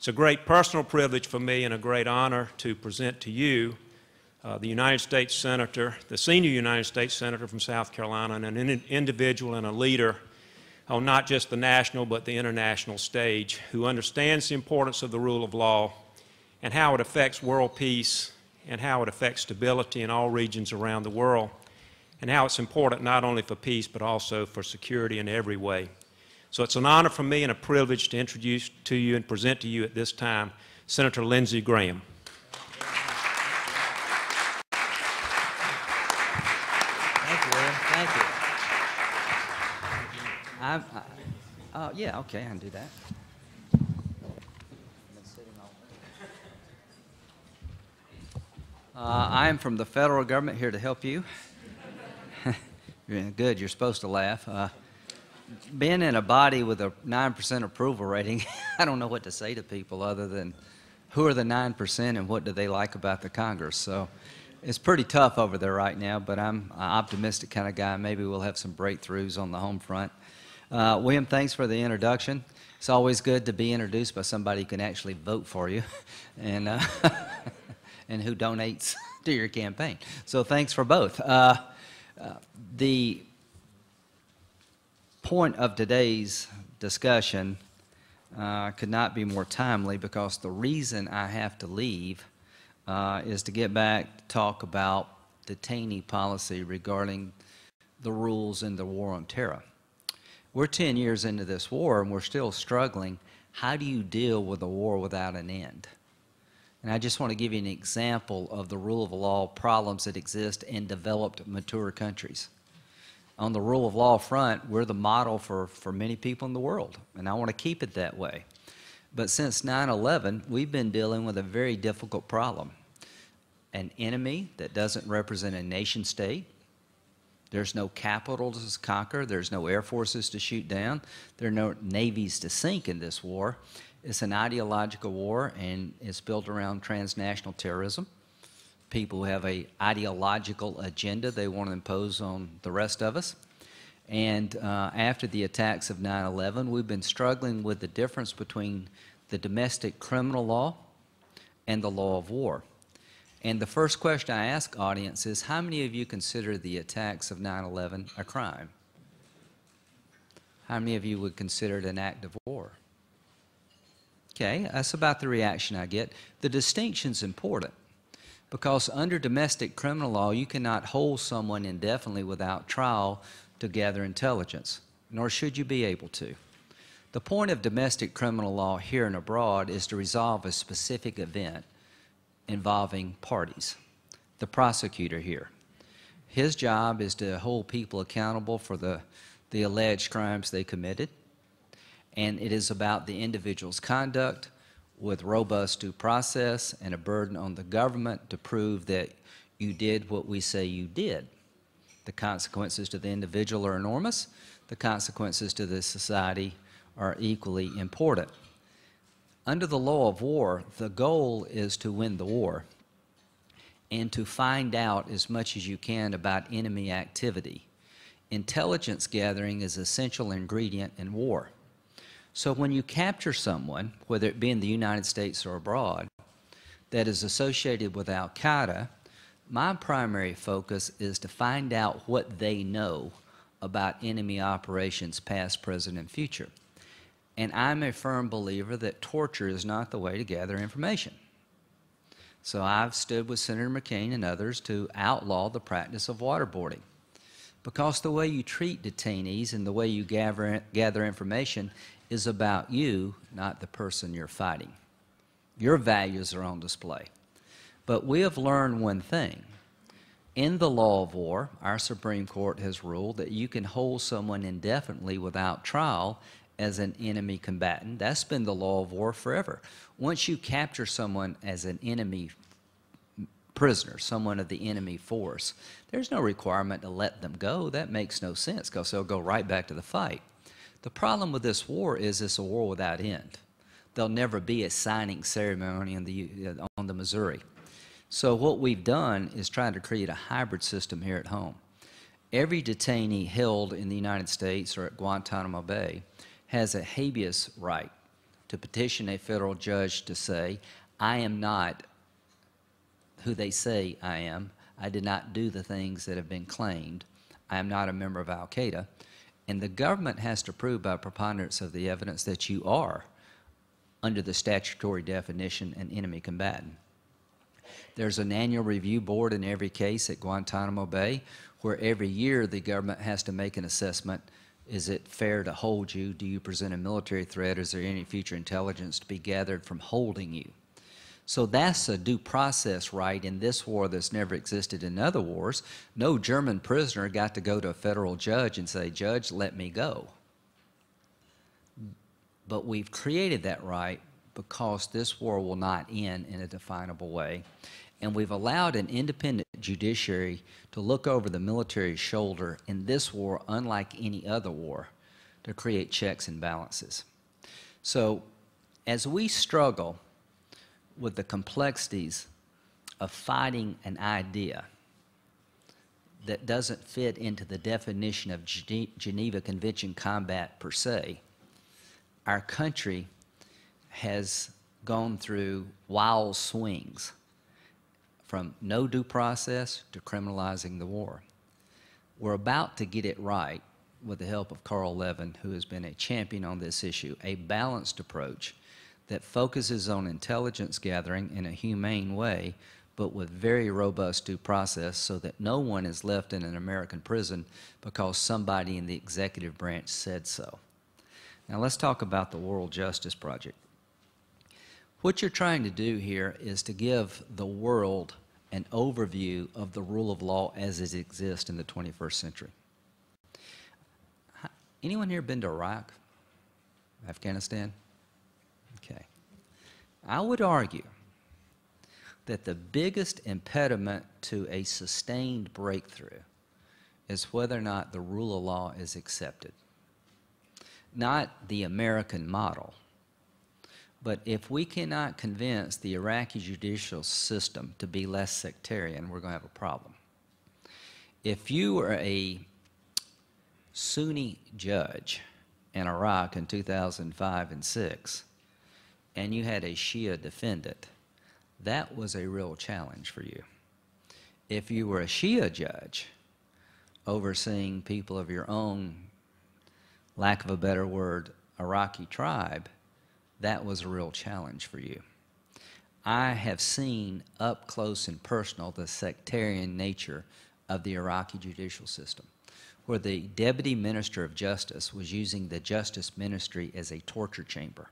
It's a great personal privilege for me and a great honor to present to you the United States Senator, the senior United States Senator from South Carolina, and an individual and a leader on not just the national but the international stage, who understands the importance of the rule of law and how it affects world peace and how it affects stability in all regions around the world, and how it's important not only for peace but also for security in every way. So it's an honor for me and a privilege to introduce to you and present to you at this time Senator Lindsey Graham. Thank you, William. Thank you. Yeah, okay, I can do that. I am from the federal government, here to help you. Good, you're supposed to laugh. Being in a body with a 9% approval rating, I don't know what to say to people other than who are the 9% and what do they like about the Congress. So it's pretty tough over there right now, but I'm an optimistic kind of guy. Maybe we'll have some breakthroughs on the home front. William, thanks for the introduction. It's always good to be introduced by somebody who can actually vote for you and, and who donates to your campaign. So thanks for both. The point of today's discussion could not be more timely, because the reason I have to leave is to get back to talk about detainee policy regarding the rules in the war on terror. We're 10 years into this war and we're still struggling. How do you deal with a war without an end? And I just want to give you an example of the rule of law problems that exist in developed, mature countries. On the rule of law front, we're the model for many people in the world, and I want to keep it that way. But since 9/11, we've been dealing with a very difficult problem. An enemy that doesn't represent a nation state. There's no capital to conquer. There's no air forces to shoot down. There are no navies to sink in this war. It's an ideological war, and it's built around transnational terrorism. People who have an ideological agenda they want to impose on the rest of us. And after the attacks of 9/11, we've been struggling with the difference between the domestic criminal law and the law of war. And the first question I ask audience is, how many of you consider the attacks of 9/11 a crime? How many of you would consider it an act of war? Okay, that's about the reaction I get. The distinction's important, because under domestic criminal law, you cannot hold someone indefinitely without trial to gather intelligence, nor should you be able to. The point of domestic criminal law here and abroad is to resolve a specific event involving parties. The prosecutor here, his job is to hold people accountable for the alleged crimes they committed, and it is about the individual's conduct with robust due process and a burden on the government to prove that you did what we say you did. The consequences to the individual are enormous. The consequences to the society are equally important. Under the law of war, the goal is to win the war and to find out as much as you can about enemy activity. Intelligence gathering is an essential ingredient in war. So when you capture someone, whether it be in the United States or abroad, that is associated with Al-Qaeda, my primary focus is to find out what they know about enemy operations past, present, and future. And I'm a firm believer that torture is not the way to gather information. So I've stood with Senator McCain and others to outlaw the practice of waterboarding, because the way you treat detainees and the way you gather information is about you, not the person you're fighting. Your values are on display. But we have learned one thing. In the law of war, our Supreme Court has ruled that you can hold someone indefinitely without trial as an enemy combatant. That's been the law of war forever. Once you capture someone as an enemy prisoner, someone of the enemy force, there's no requirement to let them go. That makes no sense, because they'll go right back to the fight. The problem with this war is it's a war without end. There'll never be a signing ceremony on the Missouri. So what we've done is try to create a hybrid system here at home. Every detainee held in the United States or at Guantanamo Bay has a habeas right to petition a federal judge to say, I am not who they say I am. I did not do the things that have been claimed. I am not a member of Al-Qaeda. And the government has to prove by preponderance of the evidence that you are, under the statutory definition, an enemy combatant. There's an annual review board in every case at Guantanamo Bay where every year the government has to make an assessment. Is it fair to hold you? Do you present a military threat? Is there any future intelligence to be gathered from holding you? So that's a due process right in this war that's never existed in other wars. No German prisoner got to go to a federal judge and say, Judge, let me go. But we've created that right because this war will not end in a definable way. And we've allowed an independent judiciary to look over the military's shoulder in this war, unlike any other war, to create checks and balances. So as we struggle with the complexities of fighting an idea that doesn't fit into the definition of Geneva Convention combat per se, our country has gone through wild swings from no due process to criminalizing the war. We're about to get it right with the help of Carl Levin, who has been a champion on this issue, a balanced approach that focuses on intelligence gathering in a humane way, but with very robust due process so that no one is left in an American prison because somebody in the executive branch said so. Now let's talk about the World Justice Project. What you're trying to do here is to give the world an overview of the rule of law as it exists in the 21st century. Anyone here been to Iraq, Afghanistan? Okay. I would argue that the biggest impediment to a sustained breakthrough is whether or not the rule of law is accepted. Not the American model, but if we cannot convince the Iraqi judicial system to be less sectarian, we're going to have a problem. If you were a Sunni judge in Iraq in 2005 and 6, and you had a Shia defendant, that was a real challenge for you. If you were a Shia judge overseeing people of your own, lack of a better word, Iraqi tribe, that was a real challenge for you. I have seen up close and personal the sectarian nature of the Iraqi judicial system, where the Deputy Minister of Justice was using the Justice Ministry as a torture chamber,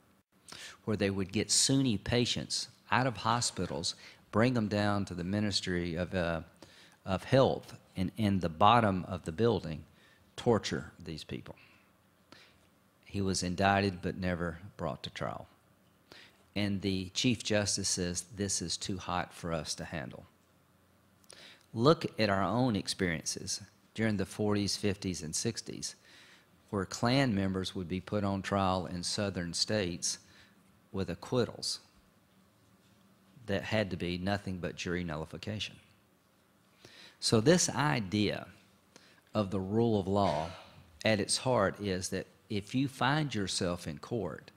where they would get Sunni patients out of hospitals, bring them down to the Ministry of Health, and in the bottom of the building, torture these people. He was indicted but never brought to trial. And the Chief Justice says, this is too hot for us to handle. Look at our own experiences during the 40s, 50s, and 60s, where Klan members would be put on trial in southern states with acquittals that had to be nothing but jury nullification. So this idea of the rule of law at its heart is that if you find yourself in court,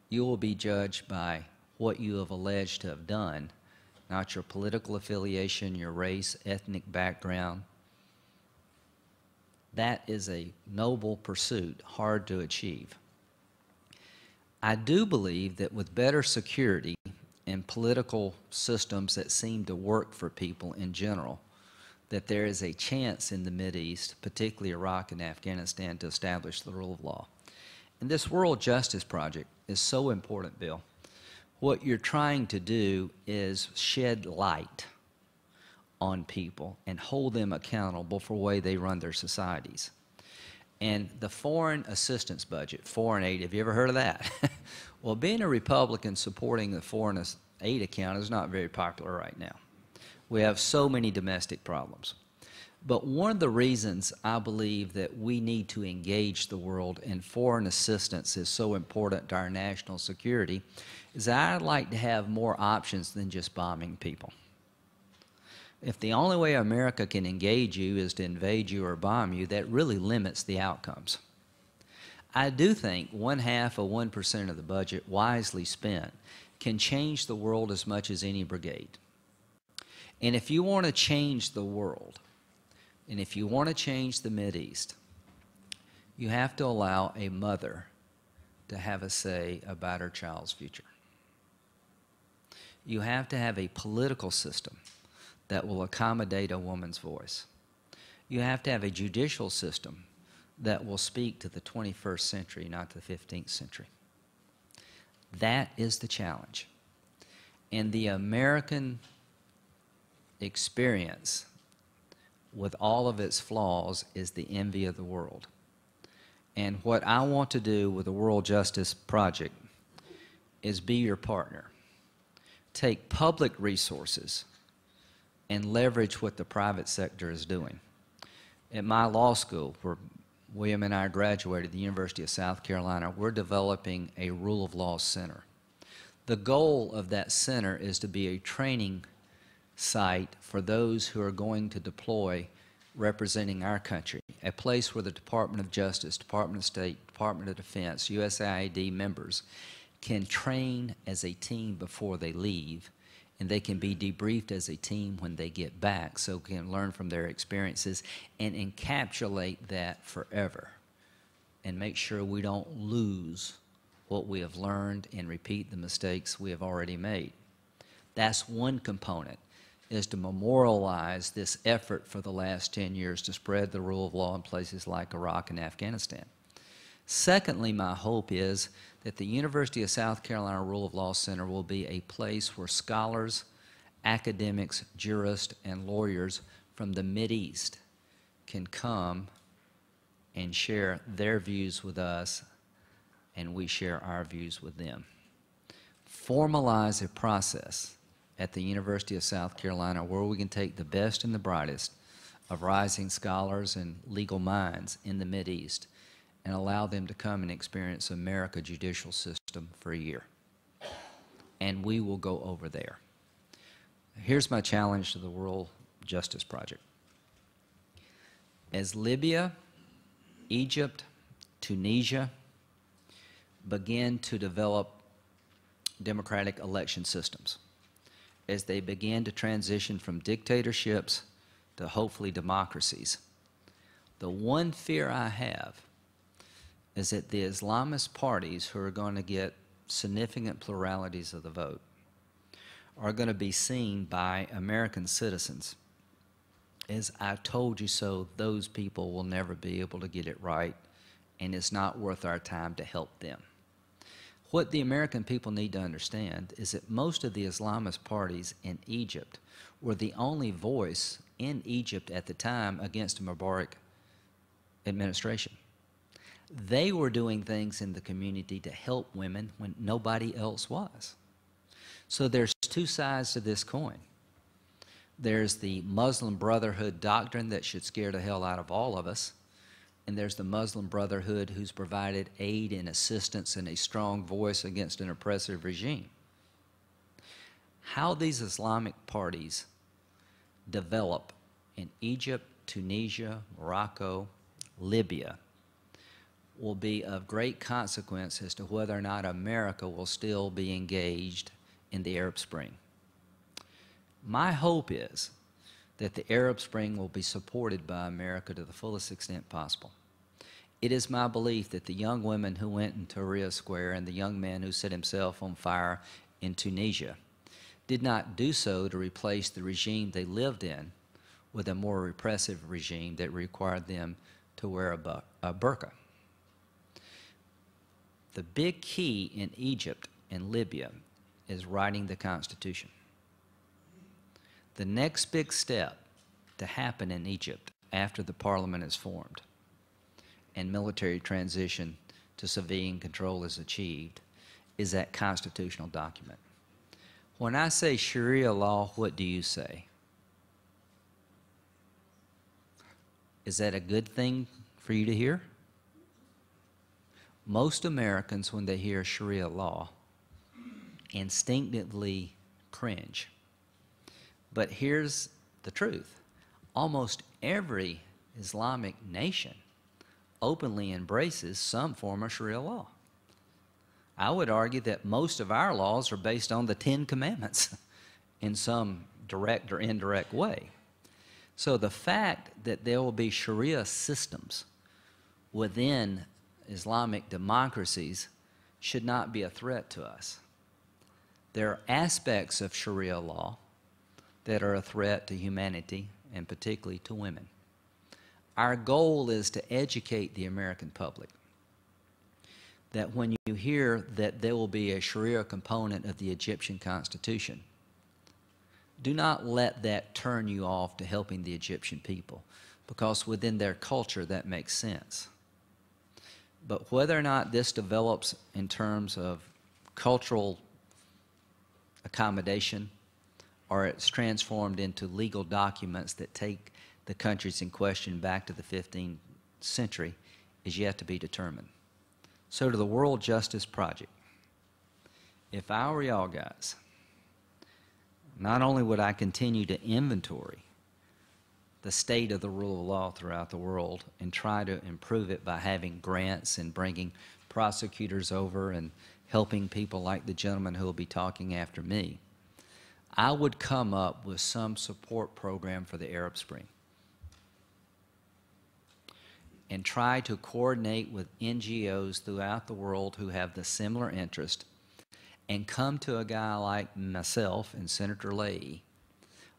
you will be judged by what you have alleged to have done, not your political affiliation, your race, ethnic background. That is a noble pursuit, hard to achieve. I do believe that with better security and political systems that seem to work for people in general, that there is a chance in the Mideast, particularly Iraq and Afghanistan, to establish the rule of law. And this World Justice Project is so important, Bill. What you're trying to do is shed light on people and hold them accountable for the way they run their societies. And the foreign assistance budget, foreign aid, have you ever heard of that? Well, being a Republican supporting the foreign aid account is not very popular right now. We have so many domestic problems. But one of the reasons I believe that we need to engage the world and foreign assistance is so important to our national security is I'd like to have more options than just bombing people. If the only way America can engage you is to invade you or bomb you, that really limits the outcomes. I do think 0.5% of the budget wisely spent can change the world as much as any brigade. And if you want to change the world, and if you want to change the Mideast, you have to allow a mother to have a say about her child's future. You have to have a political system that will accommodate a woman's voice. You have to have a judicial system that will speak to the 21st century, not the 15th century. That is the challenge. And the American experience, with all of its flaws, is the envy of the world. And what I want to do with the World Justice Project is be your partner. Take public resources and leverage what the private sector is doing. At my law school, where William and I graduated at the University of South Carolina, we're developing a rule of law center. The goal of that center is to be a training site for those who are going to deploy representing our country, a place where the Department of Justice, Department of State, Department of Defense, USAID members can train as a team before they leave, and they can be debriefed as a team when they get back, so we can learn from their experiences and encapsulate that forever and make sure we don't lose what we have learned and repeat the mistakes we have already made. That's one component, is to memorialize this effort for the last 10 years to spread the rule of law in places like Iraq and Afghanistan. Secondly, my hope is that the University of South Carolina Rule of Law Center will be a place where scholars, academics, jurists, and lawyers from the Mideast can come and share their views with us, and we share our views with them. Formalize a process at the University of South Carolina where we can take the best and the brightest of rising scholars and legal minds in the Mideast and allow them to come and experience America's judicial system for a year. And we will go over there. Here's my challenge to the World Justice Project. As Libya, Egypt, Tunisia begin to develop democratic election systems, as they begin to transition from dictatorships to hopefully democracies, the one fear I have is that the Islamist parties who are going to get significant pluralities of the vote are going to be seen by American citizens as "I told you so." Those people will never be able to get it right, and it's not worth our time to help them. What the American people need to understand is that most of the Islamist parties in Egypt were the only voice in Egypt at the time against the Mubarak administration. They were doing things in the community to help women when nobody else was. So there's two sides to this coin. There's the Muslim Brotherhood doctrine that should scare the hell out of all of us, and there's the Muslim Brotherhood who's provided aid and assistance and a strong voice against an oppressive regime. How these Islamic parties develop in Egypt, Tunisia, Morocco, Libya will be of great consequence as to whether or not America will still be engaged in the Arab Spring. My hope is that the Arab Spring will be supported by America to the fullest extent possible. It is my belief that the young women who went in Tahrir Square and the young man who set himself on fire in Tunisia did not do so to replace the regime they lived in with a more repressive regime that required them to wear a burqa. The big key in Egypt and Libya is writing the Constitution. The next big step to happen in Egypt after the parliament is formed and military transition to civilian control is achieved is that constitutional document. When I say Sharia law, what do you say? Is that a good thing for you to hear? Most Americans, when they hear Sharia law, instinctively cringe. But here's the truth. Almost every Islamic nation openly embraces some form of Sharia law. I would argue that most of our laws are based on the Ten Commandments in some direct or indirect way. So the fact that there will be Sharia systems within Islamic democracies should not be a threat to us. There are aspects of Sharia law that are a threat to humanity and particularly to women. Our goal is to educate the American public that when you hear that there will be a Sharia component of the Egyptian Constitution, do not let that turn you off to helping the Egyptian people, because within their culture that makes sense. But whether or not this develops in terms of cultural accommodation or it's transformed into legal documents that take the countries in question back to the 15th century is yet to be determined. So to the World Justice Project, if I were y'all guys, not only would I continue to inventory the state of the rule of law throughout the world and try to improve it by having grants and bringing prosecutors over and helping people like the gentleman who will be talking after me, I would come up with some support program for the Arab Spring and try to coordinate with NGOs throughout the world who have the similar interest and come to a guy like myself and Senator Leahy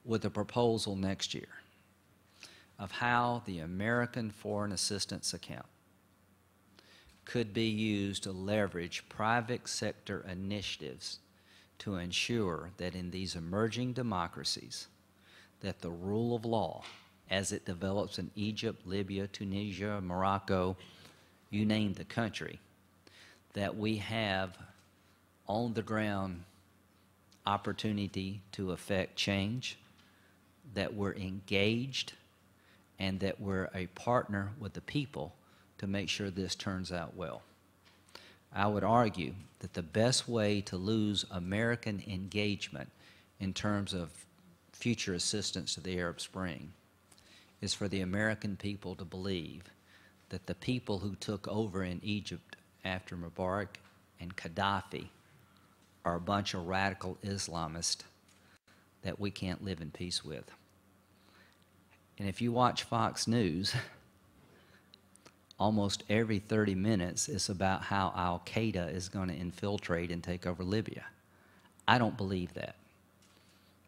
with a proposal next year of how the American Foreign Assistance Account could be used to leverage private sector initiatives to ensure that in these emerging democracies that the rule of law as it develops in Egypt, Libya, Tunisia, Morocco, you name the country, that we have on the ground opportunity to affect change, that we're engaged, and that we're a partner with the people to make sure this turns out well. I would argue that the best way to lose American engagement in terms of future assistance to the Arab Spring is for the American people to believe that the people who took over in Egypt after Mubarak and Gaddafi are a bunch of radical Islamists that we can't live in peace with. And if you watch Fox News, almost every 30 minutes is about how Al-Qaeda is going to infiltrate and take over Libya. I don't believe that.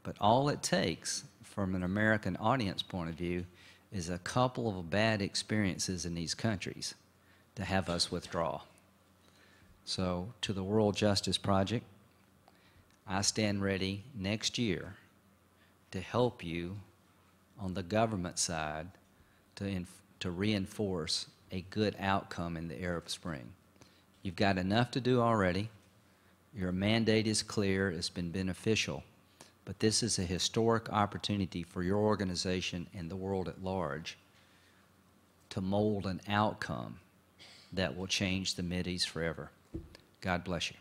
But all it takes from an American audience point of view is a couple of bad experiences in these countries to have us withdraw. So to the World Justice Project, I stand ready next year to help you on the government side to reinforce a good outcome in the Arab Spring. You've got enough to do already. Your mandate is clear. It's been beneficial. But this is a historic opportunity for your organization and the world at large to mold an outcome that will change the Mideast forever. God bless you.